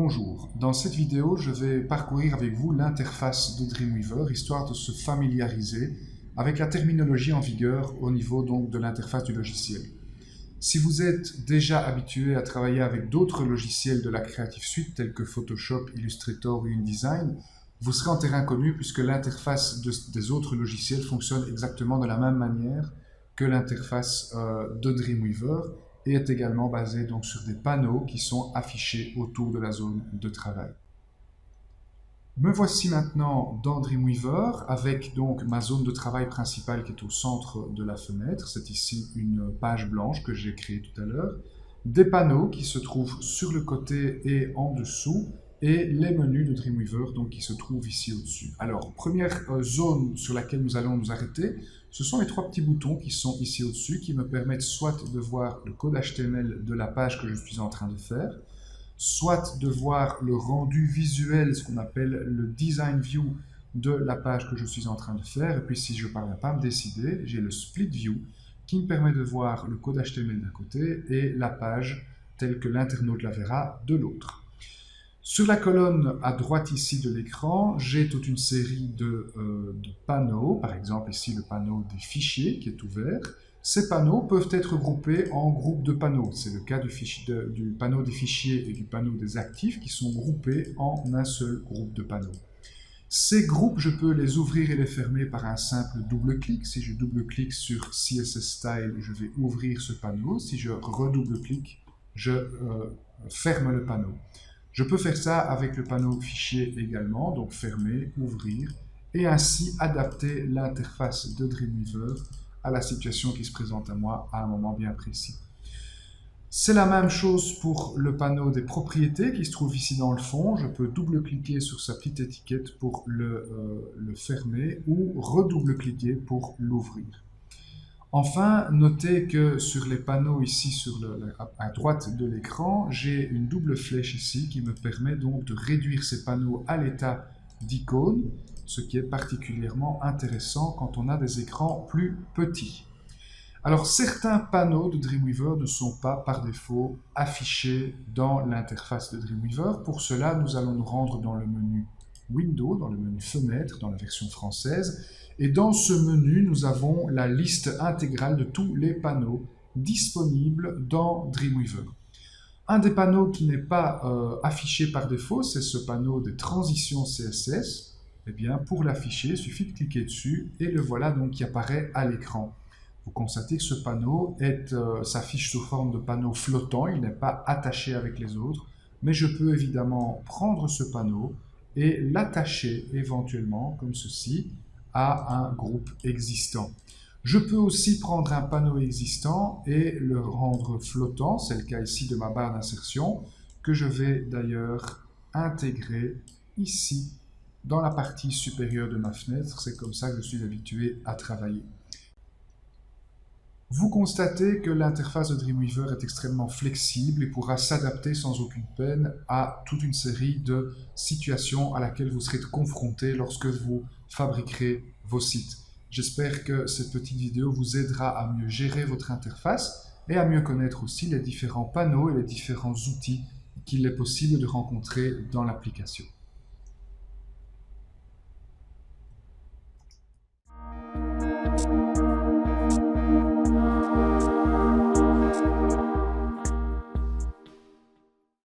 Bonjour, dans cette vidéo je vais parcourir avec vous l'interface de Dreamweaver histoire de se familiariser avec la terminologie en vigueur au niveau donc de l'interface du logiciel. Si vous êtes déjà habitué à travailler avec d'autres logiciels de la Creative Suite tels que Photoshop, Illustrator ou InDesign, vous serez en terrain connu puisque l'interface des autres logiciels fonctionne exactement de la même manière que l'interface de Dreamweaver et est également basée donc sur des panneaux qui sont affichés autour de la zone de travail. Me voici maintenant dans Dreamweaver avec donc ma zone de travail principale qui est au centre de la fenêtre. C'est ici une page blanche que j'ai créée tout à l'heure. Des panneaux qui se trouvent sur le côté et en dessous et les menus de Dreamweaver donc, qui se trouvent ici au-dessus. Alors, première zone sur laquelle nous allons nous arrêter, ce sont les trois petits boutons qui sont ici au-dessus qui me permettent soit de voir le code HTML de la page que je suis en train de faire, soit de voir le rendu visuel, ce qu'on appelle le design view de la page que je suis en train de faire. Et puis si je ne parviens pas à me décider, j'ai le split view qui me permet de voir le code HTML d'un côté et la page telle que l'internaute la verra de l'autre. Sur la colonne à droite ici de l'écran, j'ai toute une série de panneaux, par exemple ici le panneau des fichiers qui est ouvert. Ces panneaux peuvent être groupés en groupes de panneaux. C'est le cas du panneau des fichiers et du panneau des actifs qui sont groupés en un seul groupe de panneaux. Ces groupes, je peux les ouvrir et les fermer par un simple double-clic. Si je double-clique sur CSS Style, je vais ouvrir ce panneau. Si je redouble-clique, je ferme le panneau. Je peux faire ça avec le panneau fichier également, donc fermer, ouvrir, et ainsi adapter l'interface de Dreamweaver à la situation qui se présente à moi à un moment bien précis. C'est la même chose pour le panneau des propriétés qui se trouve ici dans le fond. Je peux double-cliquer sur sa petite étiquette pour le fermer ou redouble-cliquer pour l'ouvrir. Enfin, notez que sur les panneaux ici à droite de l'écran, j'ai une double flèche ici qui me permet donc de réduire ces panneaux à l'état d'icône, ce qui est particulièrement intéressant quand on a des écrans plus petits. Alors, certains panneaux de Dreamweaver ne sont pas par défaut affichés dans l'interface de Dreamweaver. Pour cela, nous allons nous rendre dans le menu Windows, dans le menu Fenêtre, dans la version française. Et dans ce menu, nous avons la liste intégrale de tous les panneaux disponibles dans Dreamweaver. Un des panneaux qui n'est pas affiché par défaut, c'est ce panneau des transitions CSS. Eh bien, pour l'afficher, il suffit de cliquer dessus et le voilà donc qui apparaît à l'écran. Vous constatez que ce panneau s'affiche sous forme de panneau flottant, il n'est pas attaché avec les autres, mais je peux évidemment prendre ce panneau et l'attacher éventuellement, comme ceci, à un groupe existant. Je peux aussi prendre un panneau existant et le rendre flottant, c'est le cas ici de ma barre d'insertion, que je vais d'ailleurs intégrer ici dans la partie supérieure de ma fenêtre. C'est comme ça que je suis habitué à travailler. Vous constatez que l'interface de Dreamweaver est extrêmement flexible et pourra s'adapter sans aucune peine à toute une série de situations à laquelle vous serez confronté lorsque vous fabriquerez vos sites. J'espère que cette petite vidéo vous aidera à mieux gérer votre interface et à mieux connaître aussi les différents panneaux et les différents outils qu'il est possible de rencontrer dans l'application.